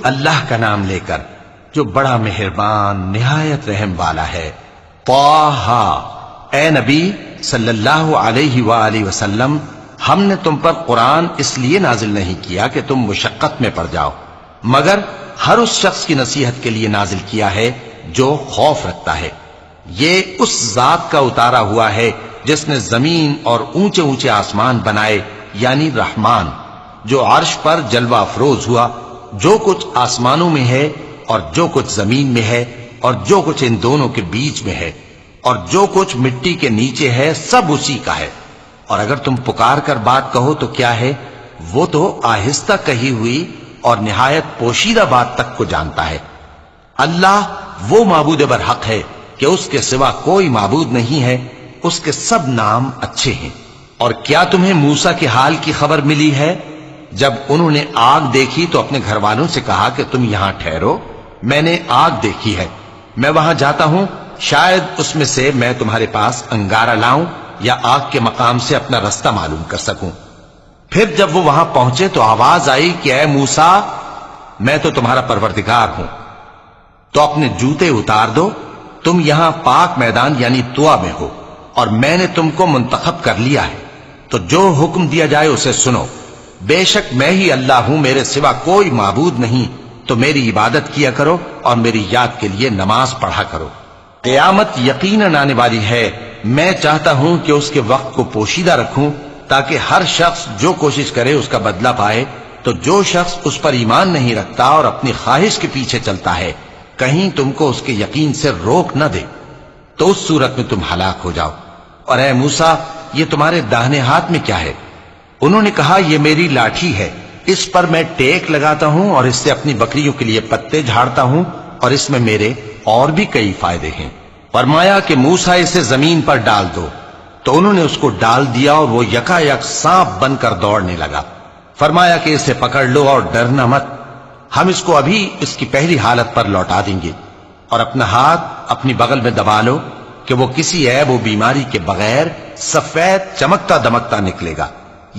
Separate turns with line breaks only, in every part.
اللہ کا نام لے کر جو بڑا مہربان نہایت رحم والا ہے۔ طٰہٰ، اے نبی صلی اللہ علیہ وآلہ وسلم، ہم نے تم پر قرآن اس لیے نازل نہیں کیا کہ تم مشقت میں پڑ جاؤ، مگر ہر اس شخص کی نصیحت کے لیے نازل کیا ہے جو خوف رکھتا ہے۔ یہ اس ذات کا اتارا ہوا ہے جس نے زمین اور اونچے اونچے آسمان بنائے، یعنی رحمان، جو عرش پر جلوہ افروز ہوا۔ جو کچھ آسمانوں میں ہے اور جو کچھ زمین میں ہے اور جو کچھ ان دونوں کے بیچ میں ہے اور جو کچھ مٹی کے نیچے ہے، سب اسی کا ہے۔ اور اگر تم پکار کر بات کہو تو کیا ہے، وہ تو آہستہ کہی ہوئی اور نہایت پوشیدہ بات تک کو جانتا ہے۔ اللہ وہ معبود برحق ہے کہ اس کے سوا کوئی معبود نہیں ہے، اس کے سب نام اچھے ہیں۔ اور کیا تمہیں موسیٰ کے حال کی خبر ملی ہے؟ جب انہوں نے آگ دیکھی تو اپنے گھر والوں سے کہا کہ تم یہاں ٹھہرو، میں نے آگ دیکھی ہے، میں وہاں جاتا ہوں، شاید اس میں سے میں تمہارے پاس انگارہ لاؤں یا آگ کے مقام سے اپنا رستہ معلوم کر سکوں۔ پھر جب وہ وہاں پہنچے تو آواز آئی کہ اے موسیٰ، میں تو تمہارا پروردگار ہوں، تو اپنے جوتے اتار دو، تم یہاں پاک میدان یعنی طویٰ میں ہو، اور میں نے تم کو منتخب کر لیا ہے، تو جو حکم دیا جائے اسے سنو۔ بے شک میں ہی اللہ ہوں، میرے سوا کوئی معبود نہیں، تو میری عبادت کیا کرو اور میری یاد کے لیے نماز پڑھا کرو۔ قیامت یقیناً آنے والی ہے، میں چاہتا ہوں کہ اس کے وقت کو پوشیدہ رکھوں تاکہ ہر شخص جو کوشش کرے اس کا بدلہ پائے۔ تو جو شخص اس پر ایمان نہیں رکھتا اور اپنی خواہش کے پیچھے چلتا ہے، کہیں تم کو اس کے یقین سے روک نہ دے، تو اس صورت میں تم ہلاک ہو جاؤ۔ اور اے موسیٰ، یہ تمہارے داہنے ہاتھ میں کیا ہے؟ انہوں نے کہا، یہ میری لاٹھی ہے، اس پر میں ٹیک لگاتا ہوں اور اس سے اپنی بکریوں کے لیے پتے جھاڑتا ہوں، اور اس میں میرے اور بھی کئی فائدے ہیں۔ فرمایا کہ موسیٰ اسے زمین پر ڈال دو، تو انہوں نے اس کو ڈال دیا اور وہ یکا یک سانپ بن کر دوڑنے لگا۔ فرمایا کہ اسے پکڑ لو اور ڈرنا مت، ہم اس کو ابھی اس کی پہلی حالت پر لوٹا دیں گے، اور اپنا ہاتھ اپنی بغل میں دبا لو کہ وہ کسی عیب و بیماری کے بغیر سفید چمکتا دمکتا نکلے گا۔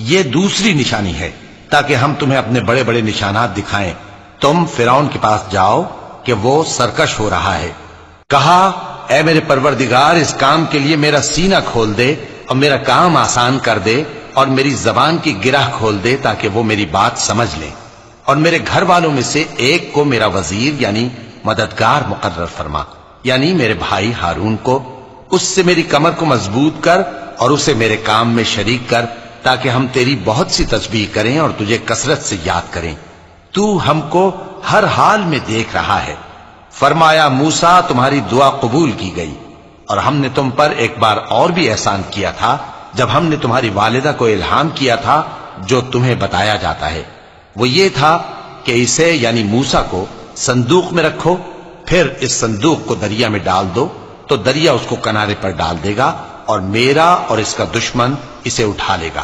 یہ دوسری نشانی ہے تاکہ ہم تمہیں اپنے بڑے بڑے نشانات دکھائیں۔ تم فرعون کے پاس جاؤ کہ وہ سرکش ہو رہا ہے۔ کہا، اے میرے پروردگار، اس کام کے لیے میرا سینہ کھول دے اور میرا کام آسان کر دے اور میری زبان کی گرہ کھول دے تاکہ وہ میری بات سمجھ لیں، اور میرے گھر والوں میں سے ایک کو میرا وزیر یعنی مددگار مقرر فرما، یعنی میرے بھائی ہارون کو۔ اس سے میری کمر کو مضبوط کر اور اسے میرے کام میں شریک کر تاکہ ہم تیری بہت سی تسبیح کریں اور تجھے کثرت سے یاد کریں، تو ہم کو ہر حال میں دیکھ رہا ہے۔ فرمایا، موسیٰ، تمہاری دعا قبول کی گئی، اور ہم نے تم پر ایک بار اور بھی احسان کیا تھا جب ہم نے تمہاری والدہ کو الہام کیا تھا جو تمہیں بتایا جاتا ہے۔ وہ یہ تھا کہ اسے یعنی موسیٰ کو صندوق میں رکھو، پھر اس صندوق کو دریا میں ڈال دو، تو دریا اس کو کنارے پر ڈال دے گا اور میرا اور اس کا دشمن اسے اٹھا لے گا۔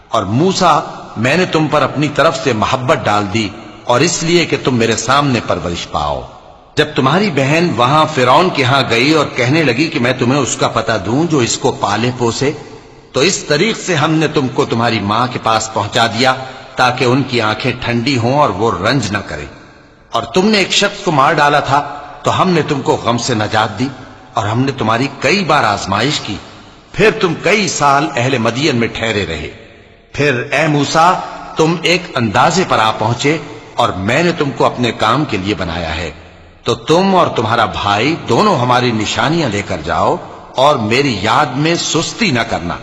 اور موسیٰ، میں نے تم پر اپنی طرف سے محبت ڈال دی، اور اس لیے کہ تم میرے سامنے پرورش پاؤ۔ جب تمہاری بہن وہاں فرعون کے ہاں گئی اور کہنے لگی کہ میں تمہیں اس کا پتہ دوں جو اس کو پالے پوسے، تو اس طریق سے ہم نے تم کو تمہاری ماں کے پاس پہنچا دیا تاکہ ان کی آنکھیں ٹھنڈی ہوں اور وہ رنج نہ کرے۔ اور تم نے ایک شخص کو مار ڈالا تھا تو ہم نے تم کو غم سے نجات دی، اور ہم نے تمہاری کئی بار آزمائش کی، پھر تم کئی سال اہل مدین میں ٹھہرے رہے۔ پھر اے موسیٰ، تم ایک اندازے پر آ پہنچے اور میں نے تم کو اپنے کام کے لیے بنایا ہے، تو تم اور تمہارا بھائی دونوں ہماری نشانیاں لے کر جاؤ اور میری یاد میں سستی نہ کرنا۔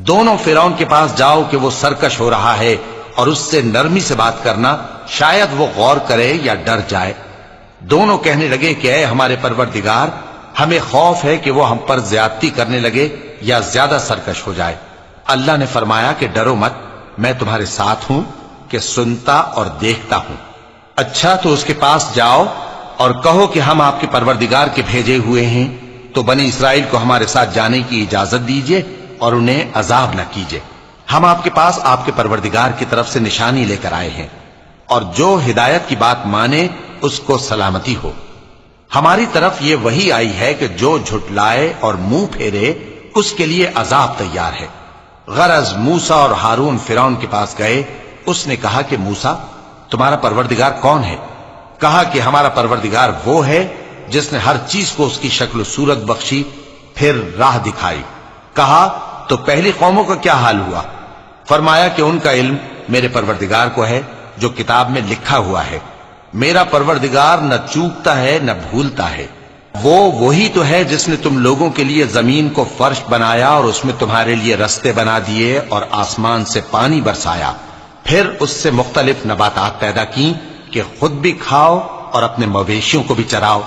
دونوں فرعون کے پاس جاؤ کہ وہ سرکش ہو رہا ہے، اور اس سے نرمی سے بات کرنا، شاید وہ غور کرے یا ڈر جائے۔ دونوں کہنے لگے کہ اے ہمارے پروردگار، ہمیں خوف ہے کہ وہ ہم پر زیادتی کرنے لگے یا زیادہ سرکش ہو جائے۔ اللہ نے فرمایا کہ ڈرو مت، میں تمہارے ساتھ ہوں کہ سنتا اور دیکھتا ہوں۔ اچھا، تو اس کے پاس جاؤ اور کہو کہ ہم آپ کے پروردگار کے بھیجے ہوئے ہیں، تو بنی اسرائیل کو ہمارے ساتھ جانے کی اجازت دیجیے اور انہیں عذاب نہ کیجیے۔ ہم آپ کے پاس آپ کے پروردگار کی طرف سے نشانی لے کر آئے ہیں، اور جو ہدایت کی بات مانے اس کو سلامتی ہو۔ ہماری طرف یہ وحی آئی ہے کہ جو جھٹلائے اور منہ پھیرے اس کے لیے عذاب تیار ہے۔ غرض موسیٰ اور ہارون فرعون کے پاس گئے، اس نے کہا کہ موسیٰ، تمہارا پروردگار کون ہے؟ کہا کہ ہمارا پروردگار وہ ہے جس نے ہر چیز کو اس کی شکل و صورت بخشی، پھر راہ دکھائی۔ کہا تو پہلی قوموں کا کیا حال ہوا؟ فرمایا کہ ان کا علم میرے پروردگار کو ہے جو کتاب میں لکھا ہوا ہے۔ میرا پروردگار نہ چوکتا ہے نہ بھولتا ہے۔ وہ وہی تو ہے جس نے تم لوگوں کے لیے زمین کو فرش بنایا اور اس میں تمہارے لیے رستے بنا دیے اور آسمان سے پانی برسایا، پھر اس سے مختلف نباتات پیدا کی کہ خود بھی کھاؤ اور اپنے مویشیوں کو بھی چراؤ۔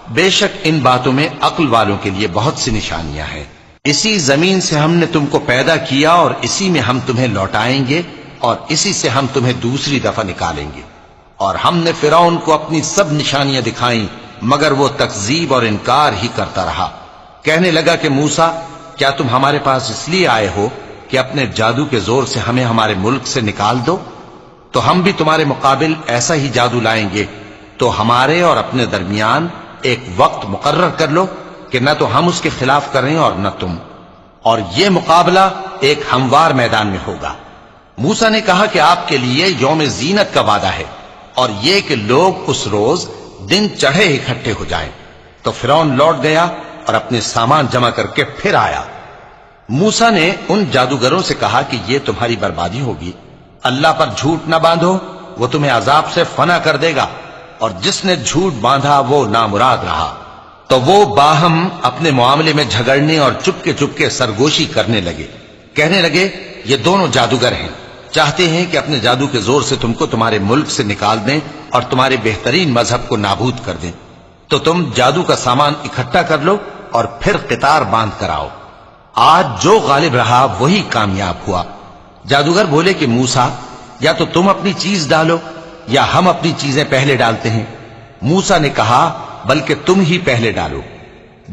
بے شک ان باتوں میں عقل والوں کے لیے بہت سی نشانیاں ہیں۔ اسی زمین سے ہم نے تم کو پیدا کیا اور اسی میں ہم تمہیں لوٹائیں گے اور اسی سے ہم تمہیں دوسری دفعہ نکالیں گے۔ اور ہم نے فرعون کو اپنی سب نشانیاں دکھائیں، مگر وہ تکذیب اور انکار ہی کرتا رہا۔ کہنے لگا کہ موسیٰ، کیا تم ہمارے پاس اس لیے آئے ہو کہ اپنے جادو کے زور سے ہمیں ہمارے ملک سے نکال دو؟ تو ہم بھی تمہارے مقابل ایسا ہی جادو لائیں گے، تو ہمارے اور اپنے درمیان ایک وقت مقرر کر لو کہ نہ تو ہم اس کے خلاف کریں اور نہ تم، اور یہ مقابلہ ایک ہموار میدان میں ہوگا۔ موسیٰ نے کہا کہ آپ کے لیے یوم زینت کا وعدہ ہے، اور یہ کہ لوگ اس روز دن چڑھے اکٹھے ہو جائیں۔ تو فرعون لوٹ گیا اور اپنے سامان جمع کر کے پھر آیا۔ موسیٰ نے ان جادوگروں سے کہا کہ یہ تمہاری بربادی ہوگی، اللہ پر جھوٹ نہ باندھو، وہ تمہیں عذاب سے فنا کر دے گا، اور جس نے جھوٹ باندھا وہ نامراد رہا۔ تو وہ باہم اپنے معاملے میں جھگڑنے اور چپکے سرگوشی کرنے لگے۔ کہنے لگے یہ دونوں جادوگر ہیں، چاہتے ہیں کہ اپنے جادو کے زور سے تم کو تمہارے ملک سے نکال دیں اور تمہارے بہترین مذہب کو نابود کر دیں۔ تو تم جادو کا سامان اکٹھا کر لو اور پھر قطار باندھ کر آؤ۔ آج جو غالب رہا وہی کامیاب ہوا۔ جادوگر بولے کہ موسیٰ، یا تو تم اپنی چیز ڈالو یا ہم اپنی چیزیں پہلے ڈالتے ہیں۔ موسیٰ نے کہا بلکہ تم ہی پہلے ڈالو۔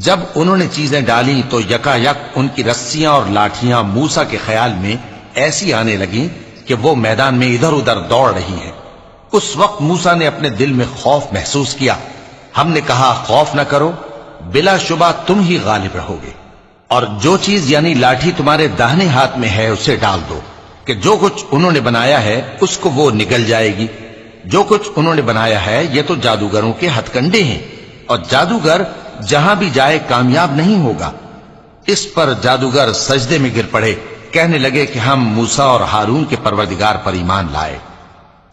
جب انہوں نے چیزیں ڈالی تو یکا یک ان کی رسیاں اور لاٹھیاں موسیٰ کے خیال میں ایسی آنے لگیں کہ وہ میدان میں ادھر ادھر دوڑ رہی ہیں۔ اس وقت موسیٰ نے اپنے دل میں خوف محسوس کیا۔ ہم نے کہا خوف نہ کرو، بلا شبہ تم ہی غالب رہو گے، اور جو چیز یعنی لاٹھی تمہارے داہنے ہاتھ میں ہے اسے ڈال دو کہ جو کچھ انہوں نے بنایا ہے اس کو وہ نگل جائے گی۔ جو کچھ انہوں نے بنایا ہے یہ تو جادوگروں کے ہتھ کنڈے ہیں، اور جادوگر جہاں بھی جائے کامیاب نہیں ہوگا۔ اس پر جادوگر سجدے میں گر پڑے، کہنے لگے کہ ہم موسیٰ اور ہارون کے پروردگار پر ایمان لائے۔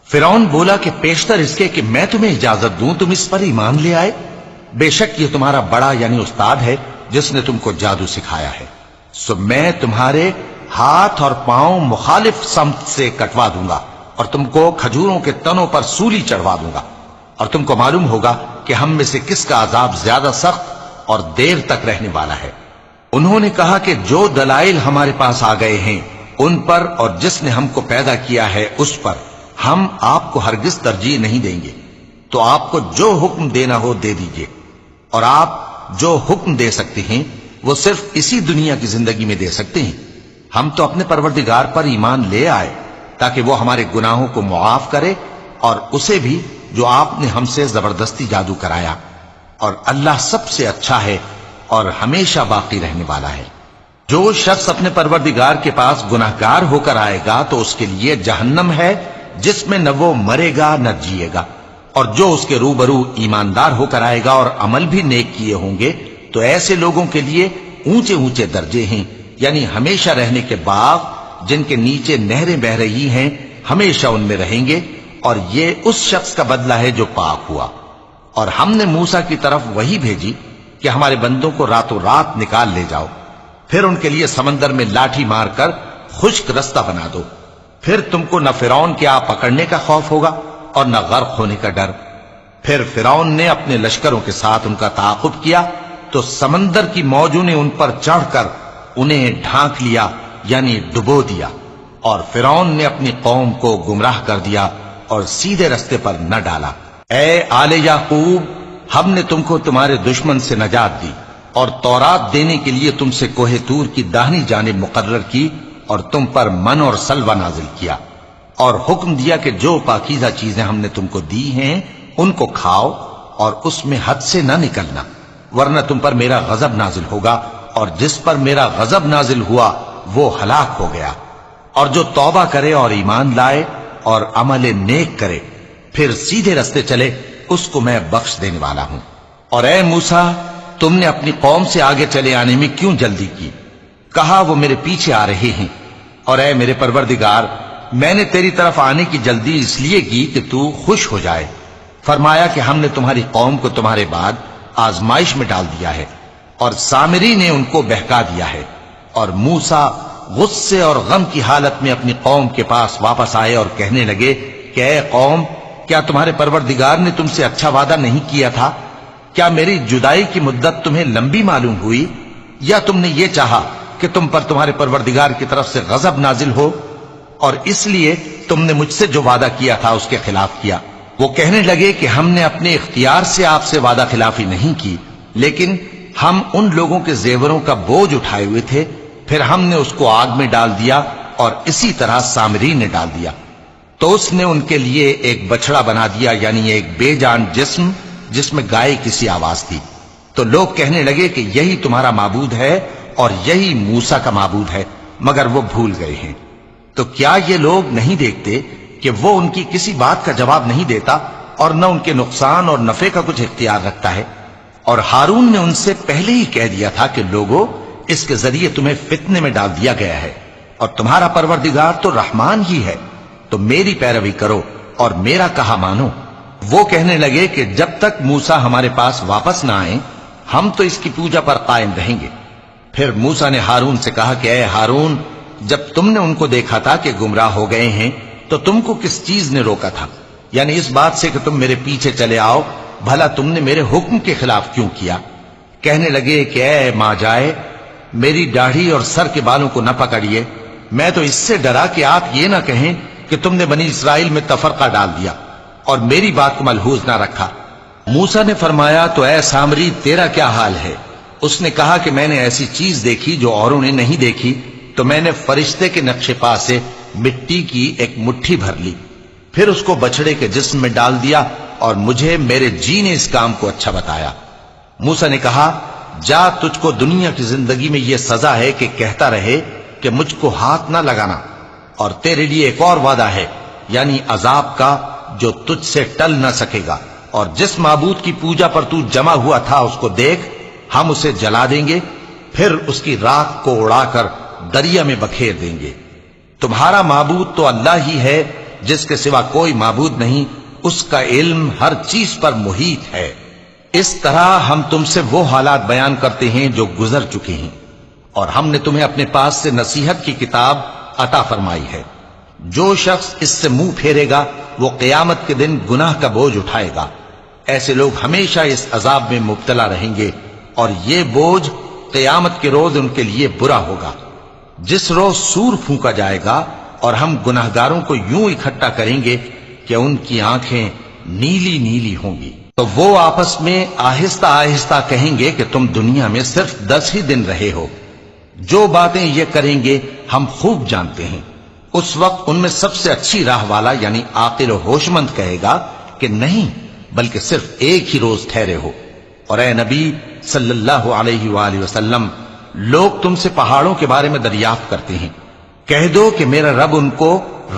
فرعون بولا کہ پیشتر اس کے کہ میں تمہیں اجازت دوں تم اس پر ایمان لے آئے؟ بے شک یہ تمہارا بڑا یعنی استاد ہے جس نے تم کو جادو سکھایا ہے، سو میں تمہارے ہاتھ اور پاؤں مخالف سمت سے کٹوا دوں گا اور تم کو کھجوروں کے تنوں پر سولی چڑھوا دوں گا، اور تم کو معلوم ہوگا کہ ہم میں سے کس کا عذاب زیادہ سخت اور دیر تک رہنے والا ہے۔ انہوں نے کہا کہ جو دلائل ہمارے پاس آ گئے ہیں ان پر اور جس نے ہم کو پیدا کیا ہے اس پر ہم آپ کو ہرگز ترجیح نہیں دیں گے، تو آپ کو جو حکم دینا ہو دے دیجئے، اور آپ جو حکم دے سکتے ہیں وہ صرف اسی دنیا کی زندگی میں دے سکتے ہیں۔ ہم تو اپنے پروردگار پر ایمان لے آئے تاکہ وہ ہمارے گناہوں کو معاف کرے، اور اسے بھی جو آپ نے ہم سے زبردستی جادو کرایا، اور اللہ سب سے اچھا ہے اور ہمیشہ باقی رہنے والا ہے۔ جو شخص اپنے پروردگار کے پاس گناہگار ہو کر آئے گا تو اس کے لیے جہنم ہے جس میں نہ وہ مرے گا نہ جیے گا، اور جو اس کے روبرو ایماندار ہو کر آئے گا اور عمل بھی نیک کیے ہوں گے تو ایسے لوگوں کے لیے اونچے اونچے درجے ہیں، یعنی ہمیشہ رہنے کے باغ جن کے نیچے نہریں بہ رہی ہیں، ہمیشہ ان میں رہیں گے، اور یہ اس شخص کا بدلہ ہے جو پاک ہوا۔ اور ہم نے موسیٰ کی طرف وہی بھیجی کہ ہمارے بندوں کو راتوں رات نکال لے جاؤ، پھر ان کے لیے سمندر میں لاٹھی مار کر خشک رستہ بنا دو، پھر تم کو نہ فرعون کے آ پکڑنے کا خوف ہوگا اور نہ غرق ہونے کا ڈر۔ پھر فرعون نے اپنے لشکروں کے ساتھ ان کا تعاقب کیا تو سمندر کی موجوں نے ان پر چڑھ کر انہیں ڈھانک لیا یعنی ڈبو دیا، اور فرعون نے اپنی قوم کو گمراہ کر دیا اور سیدھے رستے پر نہ ڈالا۔ اے آل یعقوب، ہم نے تم کو تمہارے دشمن سے نجات دی اور تورات دینے کے لیے تم سے کوہ طور کی داہنی جانب مقرر کی، اور تم پر من اور سلوہ نازل کیا، اور حکم دیا کہ جو پاکیزہ چیزیں ہم نے تم کو دی ہیں ان کو کھاؤ اور اس میں حد سے نہ نکلنا، ورنہ تم پر میرا غضب نازل ہوگا، اور جس پر میرا غضب نازل ہوا وہ ہلاک ہو گیا۔ اور جو توبہ کرے اور ایمان لائے اور عمل نیک کرے پھر سیدھے رستے چلے اس کو میں بخش دینے والا ہوں۔ اور اے موسیٰ، تم نے اپنی قوم سے آگے چلے آنے میں کیوں جلدی کی؟ کہا وہ میرے پیچھے آ رہے ہیں۔ اور اے میرے پروردگار، میں نے تیری طرف آنے کی جلدی اس لیے کی کہ تو خوش ہو جائے۔ فرمایا کہ ہم نے تمہاری قوم کو تمہارے بعد آزمائش میں ڈال دیا ہے، اور سامری نے ان کو بہکا دیا ہے۔ اور موسیٰ غصے اور غم کی حالت میں اپنی قوم کے پاس واپس آئے اور کہنے لگے کہ اے قوم، کیا تمہارے پروردگار نے تم سے اچھا وعدہ نہیں کیا تھا؟ کیا میری جدائی کی مدت تمہیں لمبی معلوم ہوئی، یا تم نے یہ چاہا کہ تم پر تمہارے پروردگار کی طرف سے غضب نازل ہو، اور اس لیے تم نے مجھ سے جو وعدہ کیا تھا اس کے خلاف کیا؟ وہ کہنے لگے کہ ہم نے اپنے اختیار سے آپ سے وعدہ خلافی نہیں کی، لیکن ہم ان لوگوں کے زیوروں کا بوجھ اٹھائے ہوئے تھے، پھر ہم نے اس کو آگ میں ڈال دیا، اور اسی طرح سامری نے ڈال دیا۔ تو اس نے ان کے لیے ایک بچڑا بنا دیا، یعنی ایک بے جان جسم جس میں گائے کسی آواز تھی۔ تو لوگ کہنے لگے کہ یہی تمہارا معبود ہے اور یہی موسیٰ کا معبود ہے، مگر وہ بھول گئے ہیں۔ تو کیا یہ لوگ نہیں دیکھتے کہ وہ ان کی کسی بات کا جواب نہیں دیتا، اور نہ ان کے نقصان اور نفع کا کچھ اختیار رکھتا ہے؟ اور ہارون نے ان سے پہلے ہی کہہ دیا تھا کہ لوگوں، اس کے ذریعے تمہیں فتنے میں ڈال دیا گیا ہے، اور تمہارا پروردگار تو رحمان ہی ہے، تو میری پیروی کرو اور میرا کہا مانو۔ وہ کہنے لگے کہ جب تک موسیٰ ہمارے پاس واپس نہ آئیں، ہم تو اس کی پوجا پر قائم رہیں گے۔ پھر موسیٰ نے ہارون سے کہا کہ اے ہارون، جب تم نے ان کو دیکھا تھا کہ گمراہ ہو گئے ہیں تو تم کو کس چیز نے روکا تھا؟ یعنی اس بات سے کہ تم میرے پیچھے چلے آؤ، بھلا تم نے میرے حکم کے خلاف کیوں کیا؟ کہنے لگے کہ اے ماں جائے، میری داڑھی اور سر کے بالوں کو نہ پکڑیے، میں تو اس سے ڈرا کہ آپ یہ نہ کہیں کہ تم نے بنی اسرائیل میں تفرقہ ڈال دیا اور میری بات کو ملحوظ نہ رکھا۔ موسیٰ نے فرمایا تو اے سامری، تیرا کیا حال ہے؟ اس نے کہا کہ میں نے ایسی چیز دیکھی جو اوروں نے نہیں دیکھی، تو میں نے فرشتے کے نقش پا سے مٹی کی ایک مٹھی بھر لی، پھر اس کو بچڑے کے جسم میں ڈال دیا، اور مجھے میرے جی نے اس کام کو اچھا بتایا۔ موسیٰ نے کہا جا، تجھ کو دنیا کی زندگی میں یہ سزا ہے کہ کہتا رہے کہ مجھ کو ہاتھ نہ لگانا، اور تیرے لیے ایک اور وعدہ ہے، یعنی عذاب کا جو تجھ سے ٹل نہ سکے گا، اور جس معبود کی پوجا پر تو جمع ہوا تھا اس کو دیکھ، ہم اسے جلا دیں گے، پھر اس کی راکھ کو اڑا کر دریا میں بکھیر دیں گے۔ تمہارا معبود تو اللہ ہی ہے، جس کے سوا کوئی معبود نہیں، اس کا علم ہر چیز پر محیط ہے۔ اس طرح ہم تم سے وہ حالات بیان کرتے ہیں جو گزر چکے ہیں، اور ہم نے تمہیں اپنے پاس سے نصیحت کی کتاب عطا فرمائی ہے۔ جو شخص اس سے منہ پھیرے گا وہ قیامت کے دن گناہ کا بوجھ اٹھائے گا۔ ایسے لوگ ہمیشہ اس عذاب میں مبتلا رہیں گے، اور یہ بوجھ قیامت کے روز ان کے لیے برا ہوگا، جس روز سور پھونکا جائے گا، اور ہم گناہگاروں کو یوں اکٹھا کریں گے کہ ان کی آنکھیں نیلی نیلی ہوں گی۔ تو وہ آپس میں آہستہ آہستہ کہیں گے کہ تم دنیا میں صرف 10 ہی دن رہے ہو، جو باتیں یہ کریں گے ہم خوب جانتے ہیں۔ اس وقت ان میں سب سے اچھی راہ والا یعنی عاقل و ہوش مند کہے گا کہ نہیں، بلکہ صرف ایک ہی روز ٹھہرے ہو۔ اور اے نبی صلی اللہ علیہ وآلہ وسلم، لوگ تم سے پہاڑوں کے بارے میں دریافت کرتے ہیں، کہہ دو کہ میرا رب ان کو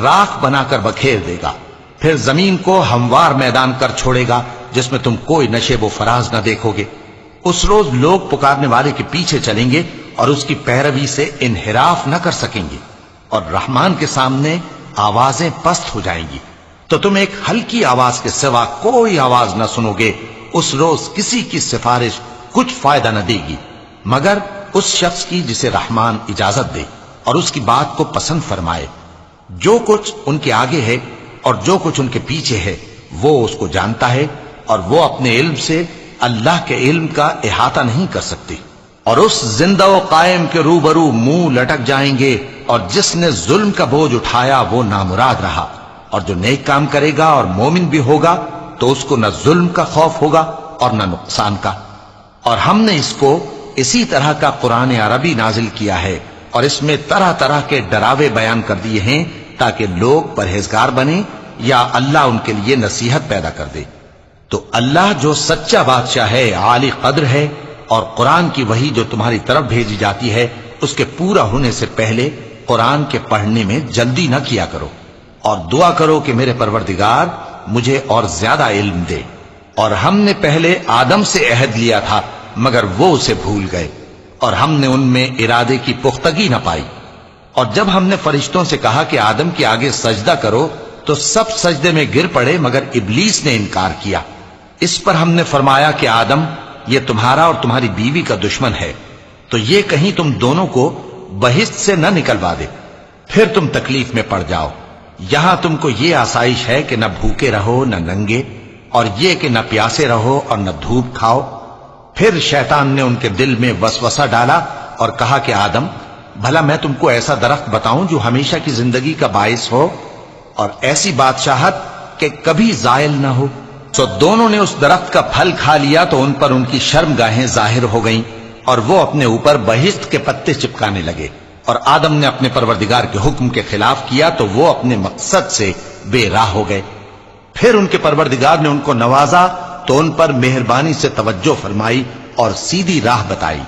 راکھ بنا کر بکھیر دے گا، پھر زمین کو ہموار میدان کر چھوڑے گا جس میں تم کوئی نشیب و فراز نہ دیکھو گے۔ اس روز لوگ پکارنے والے کے پیچھے چلیں گے اور اس کی پیروی سے انحراف نہ کر سکیں گے، اور رحمان کے سامنے آوازیں پست ہو جائیں گی، تو تم ایک ہلکی آواز کے سوا کوئی آواز نہ سنو گے۔ اس روز کسی کی سفارش کچھ فائدہ نہ دے گی مگر اس شخص کی جسے رحمان اجازت دے اور اس کی بات کو پسند فرمائے۔ جو کچھ ان کے آگے ہے اور جو کچھ ان کے پیچھے ہے وہ اس کو جانتا ہے، اور وہ اپنے علم سے اللہ کے علم کا احاطہ نہیں کر سکتے۔ اور اس زندہ و قائم کے روبرو منہ لٹک جائیں گے، اور جس نے ظلم کا بوجھ اٹھایا وہ نامراد رہا، اور جو نیک کام کرے گا اور مومن بھی ہوگا تو اس کو نہ ظلم کا خوف ہوگا اور نہ نقصان کا۔ اور ہم نے اس کو اسی طرح کا قرآن عربی نازل کیا ہے، اور اس میں طرح طرح کے ڈراوے بیان کر دیے ہیں تاکہ لوگ پرہیزگار بنیں یا اللہ ان کے لیے نصیحت پیدا کر دے۔ تو اللہ جو سچا بادشاہ ہے، عالی قدر ہے، اور قرآن کی وحی جو تمہاری طرف بھیجی جاتی ہے اس کے پورا ہونے سے پہلے قرآن کے پڑھنے میں جلدی نہ کیا کرو، اور دعا کرو کہ میرے پروردگار مجھے اور زیادہ علم دے۔ اور ہم نے پہلے آدم سے عہد لیا تھا مگر وہ اسے بھول گئے، اور ہم نے ان میں ارادے کی پختگی نہ پائی۔ اور جب ہم نے فرشتوں سے کہا کہ آدم کے آگے سجدہ کرو تو سب سجدے میں گر پڑے مگر ابلیس نے انکار کیا۔ اس پر ہم نے فرمایا کہ آدم، یہ تمہارا اور تمہاری بیوی کا دشمن ہے، تو یہ کہیں تم دونوں کو بہشت سے نہ نکلوا دے، پھر تم تکلیف میں پڑ جاؤ۔ یہاں تم کو یہ آسائش ہے کہ نہ بھوکے رہو نہ ننگے، اور یہ کہ نہ پیاسے رہو اور نہ دھوپ کھاؤ۔ پھر شیطان نے ان کے دل میں وسوسہ ڈالا اور کہا کہ آدم، بھلا میں تم کو ایسا درخت بتاؤں جو ہمیشہ کی زندگی کا باعث ہو اور ایسی بادشاہت کہ کبھی زائل نہ ہو؟ تو دونوں نے اس درخت کا پھل کھا لیا تو ان پر ان کی شرمگاہیں ظاہر ہو گئیں، اور وہ اپنے اوپر بہشت کے پتے چپکانے لگے۔ اور آدم نے اپنے پروردگار کے حکم کے خلاف کیا تو وہ اپنے مقصد سے بے راہ ہو گئے۔ پھر ان کے پروردگار نے ان کو نوازا تو ان پر مہربانی سے توجہ فرمائی اور سیدھی راہ بتائی۔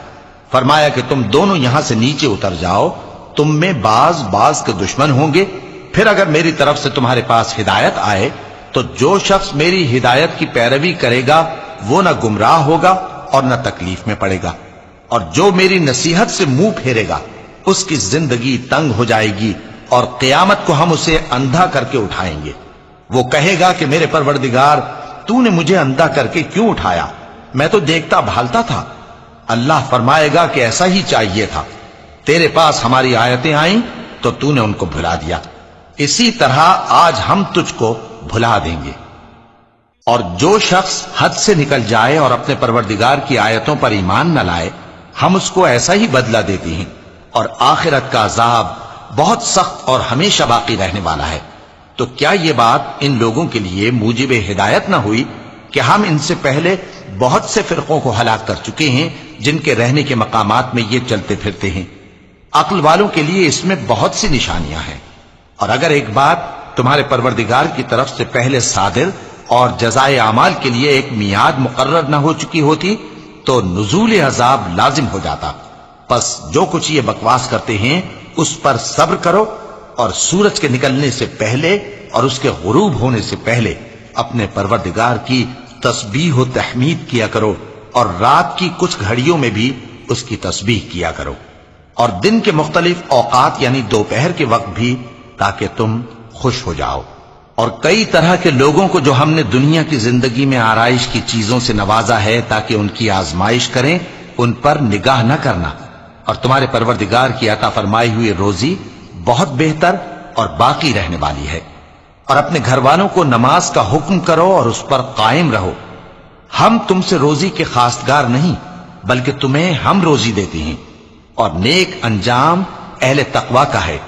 فرمایا کہ تم دونوں یہاں سے نیچے اتر جاؤ، تم میں بعض کے دشمن ہوں گے، پھر اگر میری طرف سے تمہارے پاس ہدایت آئے تو جو شخص میری ہدایت کی پیروی کرے گا وہ نہ گمراہ ہوگا اور نہ تکلیف میں پڑے گا، اور جو میری نصیحت سے منہ پھیرے گا اس کی زندگی تنگ ہو جائے گی، اور قیامت کو ہم اسے اندھا کر کے اٹھائیں گے۔ وہ کہے گا کہ میرے پروردگار، تو نے مجھے اندھا کر کے کیوں اٹھایا؟ میں تو دیکھتا بھالتا تھا۔ اللہ فرمائے گا کہ ایسا ہی چاہیے تھا، تیرے پاس ہماری آیتیں آئیں تو تو نے ان کو بھلا دیا، اسی طرح آج ہم تجھ کو بھلا دیں گے۔ اور جو شخص حد سے نکل جائے اور اپنے پروردگار کی آیتوں پر ایمان نہ لائے، ہم اس کو ایسا ہی بدلہ دیتے ہیں، اور آخرت کا عذاب بہت سخت اور ہمیشہ باقی رہنے والا ہے۔ تو کیا یہ بات ان لوگوں کے لیے موجب ہدایت نہ ہوئی کہ ہم ان سے پہلے بہت سے فرقوں کو ہلاک کر چکے ہیں جن کے رہنے کے مقامات میں یہ چلتے پھرتے ہیں؟ عقل والوں کے لیے اس میں بہت سی نشانیاں ہیں۔ اور اگر ایک بات تمہارے پروردگار کی طرف سے پہلے صادر اور جزائے اعمال کے لیے ایک میعاد مقرر نہ ہو چکی ہوتی تو نزول عذاب لازم ہو جاتا۔ پس جو کچھ یہ بکواس کرتے ہیں اس پر صبر کرو، اور سورج کے نکلنے سے پہلے اور اس کے غروب ہونے سے پہلے اپنے پروردگار کی تسبیح و تحمید کیا کرو، اور رات کی کچھ گھڑیوں میں بھی اس کی تسبیح کیا کرو، اور دن کے مختلف اوقات یعنی دوپہر کے وقت بھی، تاکہ تم خوش ہو جاؤ۔ اور کئی طرح کے لوگوں کو جو ہم نے دنیا کی زندگی میں آرائش کی چیزوں سے نوازا ہے تاکہ ان کی آزمائش کریں، ان پر نگاہ نہ کرنا، اور تمہارے پروردگار کی عطا فرمائی ہوئی روزی بہت بہتر اور باقی رہنے والی ہے۔ اور اپنے گھر والوں کو نماز کا حکم کرو اور اس پر قائم رہو۔ ہم تم سے روزی کے خواستگار نہیں بلکہ تمہیں ہم روزی دیتے ہیں، اور نیک انجام اہل تقوی کا ہے۔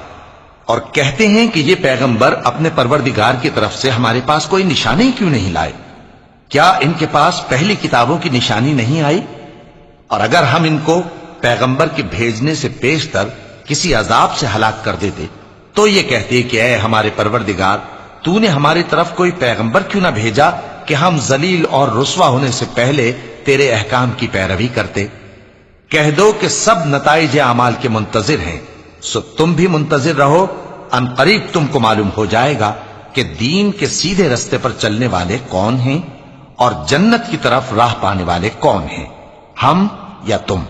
اور کہتے ہیں کہ یہ پیغمبر اپنے پروردگار کی طرف سے ہمارے پاس کوئی نشانی کیوں نہیں لائے؟ کیا ان کے پاس پہلی کتابوں کی نشانی نہیں آئی؟ اور اگر ہم ان کو پیغمبر کے بھیجنے سے پیشتر کسی عذاب سے ہلاک کر دیتے تو یہ کہتے کہ اے ہمارے پروردگار، تو نے ہماری طرف کوئی پیغمبر کیوں نہ بھیجا کہ ہم ذلیل اور رسوا ہونے سے پہلے تیرے احکام کی پیروی کرتے؟ کہہ دو کہ سب نتائج اعمال کے منتظر ہیں، سو تم بھی منتظر رہو، ان قریب تم کو معلوم ہو جائے گا کہ دین کے سیدھے رستے پر چلنے والے کون ہیں اور جنت کی طرف راہ پانے والے کون ہیں، ہم یا تم۔